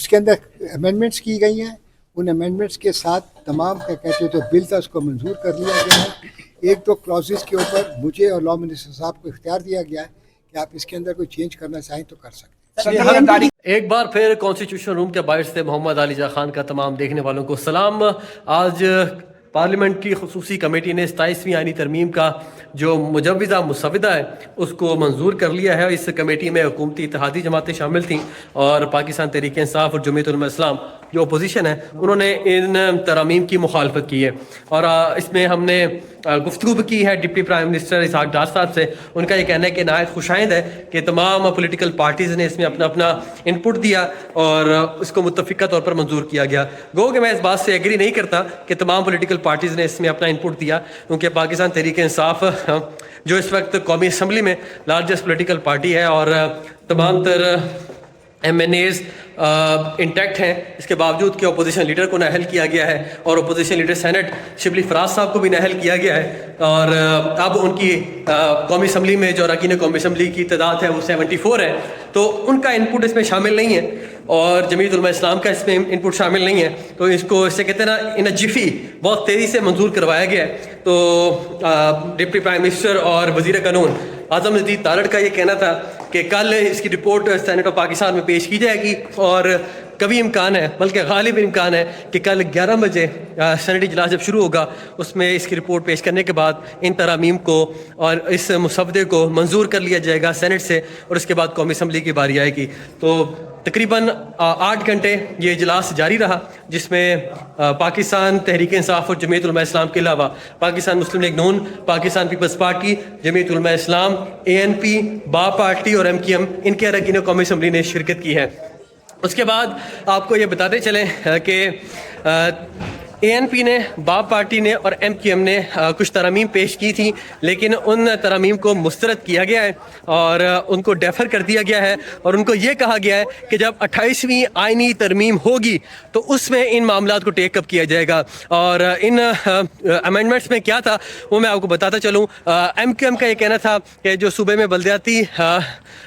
اس کے اندر امینڈمنٹس کی گئی ہیں. ان امینڈمنٹس کے ساتھ تمام کا کہتے تو بل تھا اس کو منظور کر لیا گیا ہے. ایک دو کلازز کے اوپر مجھے اور لا منسٹر صاحب کو اختیار دیا گیا ہے کہ آپ اس کے اندر کوئی چینج کرنا چاہیں تو کر سکتے ہیں. ایک بار پھر کانسٹیٹیوشن روم کے باعث سے محمد علی جا خان کا تمام دیکھنے والوں کو سلام. آج پارلیمنٹ کی خصوصی کمیٹی نے 27ویں آئینی ترمیم کا جو مجوزہ مسودہ ہے اس کو منظور کر لیا ہے. اس کمیٹی میں حکومتی اتحادی جماعتیں شامل تھیں اور پاکستان تحریک انصاف اور جمعیت علماء اسلام جو اپوزیشن ہے انہوں نے ان ترامیم کی مخالفت کی ہے. اور اس میں ہم نے گفتگو بھی کی ہے deputy prime minister Ishaq Dar صاحب سے. ان کا یہ کہنا ہے کہ نہایت خوشائند ہے کہ تمام پولیٹیکل پارٹیز نے اس میں اپنا اپنا ان پٹ دیا اور اس کو متفقہ طور پر منظور کیا گیا. گو کہ میں اس بات سے ایگری نہیں کرتا کہ تمام پولیٹیکل پارٹیز نے اس میں اپنا ان پٹ دیا, کیونکہ پاکستان تحریک انصاف جو اس وقت قومی اسمبلی میں لارجسٹ پولیٹیکل پارٹی ہے اور تمام تر ایم این ایز انٹیکٹ ہیں, اس کے باوجود کہ اپوزیشن لیڈر کو نااہل کیا گیا ہے اور opposition leader Saint Shibli Faraz صاحب کو بھی نااہل کیا گیا ہے. اور اب ان کی قومی اسمبلی میں جو اراکین قومی اسمبلی کی تعداد ہے وہ 74 ہے, تو ان کا ان پٹ اس میں شامل نہیں ہے اور جمعیت علماء اسلام کا اس میں ان پٹ شامل نہیں ہے. تو اس کو اس سے کہتے ہیں نا ان جفی بہت تیزی سے منظور کروایا گیا ہے. تو ڈپٹی پرائم منسٹر اور وزیر قانون اعظم جدید تارڑ کا یہ کہنا تھا کہ کل اس کی رپورٹ سینیٹ آف پاکستان میں پیش کی جائے گی اور کبھی امکان ہے بلکہ غالب امکان ہے کہ کل 11 بجے سینٹ اجلاس جب شروع ہوگا اس میں اس کی رپورٹ پیش کرنے کے بعد ان ترامیم کو اور اس مسودے کو منظور کر لیا جائے گا سینٹ سے اور اس کے بعد قومی اسمبلی کی باری آئے گی. تو تقریباً 8 گھنٹے یہ اجلاس جاری رہا جس میں پاکستان تحریک انصاف اور جمعیت علماء اسلام کے علاوہ پاکستان مسلم لیگ نون, پاکستان پیپلز پارٹی, جمعیت علماء اسلام, ANP, با پارٹی اور MQM ان کے اراکین قومی اسمبلی نے شرکت کی ہے. اس کے بعد آپ کو یہ بتاتے چلیں کہ ANP نے, با پارٹی نے اور MQM نے کچھ ترامیم پیش کی تھیں, لیکن ان ترامیم کو مسترد کیا گیا ہے اور ان کو ڈیفر کر دیا گیا ہے اور ان کو یہ کہا گیا ہے کہ جب 28ویں آئینی ترمیم ہوگی تو اس میں ان معاملات کو ٹیک اپ کیا جائے گا. اور ان امینڈمنٹس میں کیا تھا وہ میں آپ کو بتاتا چلوں. MQM کا یہ کہنا تھا کہ جو صوبے میں بلدیاتی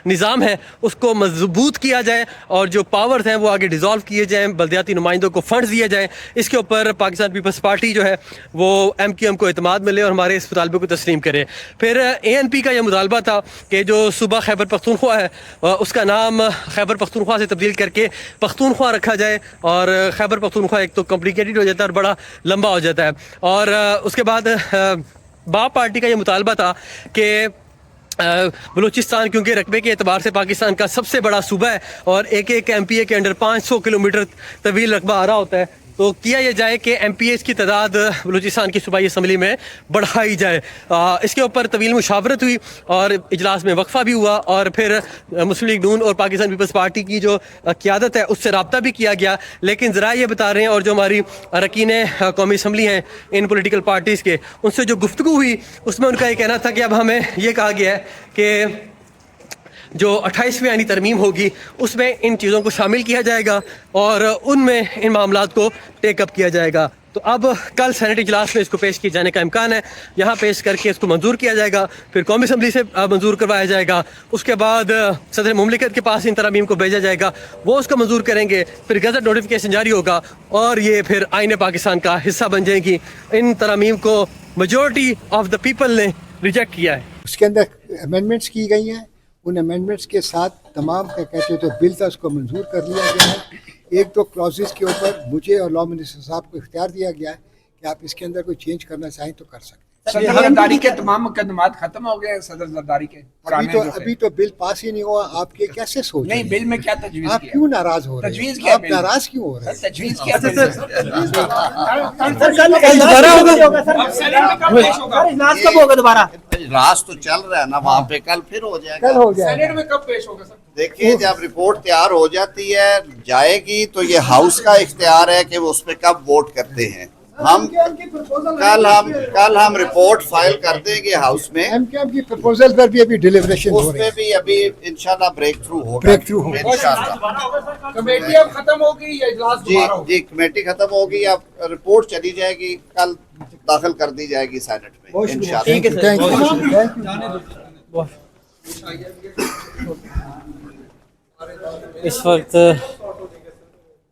نظام ہے اس کو مضبوط کیا جائے اور جو پاورز ہیں وہ آگے ڈیزالو کیے جائیں, بلدیاتی نمائندوں کو فنڈز دیے جائیں. اس کے اوپر پاکستان پیپلز پارٹی جو ہے وہ MQM کو اعتماد ملے اور ہمارے اس مطالبے کو تسلیم کرے. پھر ANP کا یہ مطالبہ تھا کہ جو صوبہ خیبر پختونخوا ہے اس کا نام خیبر پختونخوا سے تبدیل کر کے پختونخوا رکھا جائے, اور خیبر پختونخوا ایک تو کمپلیکیٹڈ ہو جاتا ہے اور بڑا لمبا ہو جاتا ہے. اور اس کے بعد با پارٹی کا یہ مطالبہ تھا کہ بلوچستان کیونکہ رقبے کے اعتبار سے پاکستان کا سب سے بڑا صوبہ ہے اور ایک ایک MPA کے انڈر 500 کلومیٹر طویل رقبہ آ رہا ہوتا ہے, تو کیا یہ جائے کہ MPAs کی تعداد بلوچستان کی صوبائی اسمبلی میں بڑھائی جائے. اس کے اوپر طویل مشاورت ہوئی اور اجلاس میں وقفہ بھی ہوا اور پھر مسلم لیگ نون اور پاکستان پیپلز پارٹی کی جو قیادت ہے اس سے رابطہ بھی کیا گیا. لیکن ذرائع یہ بتا رہے ہیں اور جو ہماری اراکین قومی اسمبلی ہیں ان پولیٹیکل پارٹیز کے, ان سے جو گفتگو ہوئی اس میں ان کا یہ کہنا تھا کہ اب ہمیں یہ کہا گیا ہے کہ جو 28ویں آئینی ترمیم ہوگی اس میں ان چیزوں کو شامل کیا جائے گا اور ان میں ان معاملات کو ٹیک اپ کیا جائے گا. تو اب کل سینٹ اجلاس میں اس کو پیش کیے جانے کا امکان ہے, یہاں پیش کر کے اس کو منظور کیا جائے گا, پھر قومی اسمبلی سے منظور کروایا جائے گا, اس کے بعد صدر مملکت کے پاس ان ترامیم کو بھیجا جائے گا, وہ اس کو منظور کریں گے, پھر گزٹ نوٹیفیکیشن جاری ہوگا اور یہ پھر آئین پاکستان کا حصہ بن جائیں گی. ان ترامیم کو میجورٹی آف دا پیپل نے ریجیکٹ کیا ہے. اس کے اندر امینڈمنٹس کی گئی ہیں. ان امینڈمنٹس کے ساتھ تمام کا کہتے تو بل تھا اس کو منظور کر لیا گیا ہے. ایک دو کلازز کے اوپر مجھے اور لا منسٹر صاحب کو اختیار دیا گیا ہے کہ آپ اس کے اندر کوئی چینج کرنا چاہیں تو کر سکتے ہیں. صدر زرداری کے تمام مقدمات ختم ہو گئے ہیں. صدر زرداری کے ابھی تو بل پاس ہی نہیں ہوا. آپ کے کیسے سوچ نہیں بل میں کیا تجویز آپ کیوں ناراض ہو رہے ہیں؟ آپ ناراض کیوں ہو رہے ہیں؟ تجویز کیا اجلاس تو چل رہا ہے نا وہاں پہ, کل پھر ہو جائے گا. کل ہو جائے سینیٹ میں کب پیش ہوگا سر؟ دیکھیے جب رپورٹ تیار ہو جاتی ہے جائے گی تو یہ ہاؤس کا اختیار ہے کہ وہ اس پہ کب ووٹ کرتے ہیں. ہم کل ہم رپورٹ فائل کر دیں گے ہاؤس میں. MQM کی پروپوزل پر بھی ابھی ڈیلیبریشن ہو اس رہی پہ ہے. بھی ابھی انشاءاللہ بریک تھرو ہوگا. بریک تھرو ہوگا انشاءاللہ. کمیٹی اب ختم ہوگی یا اجلاس دوبارہ ہوگا؟ جی کمیٹی ختم ہوگی, اب رپورٹ چلی جائے گی, کل داخل کر دی جائے گی سینٹ میں انشاءاللہ. اس وقت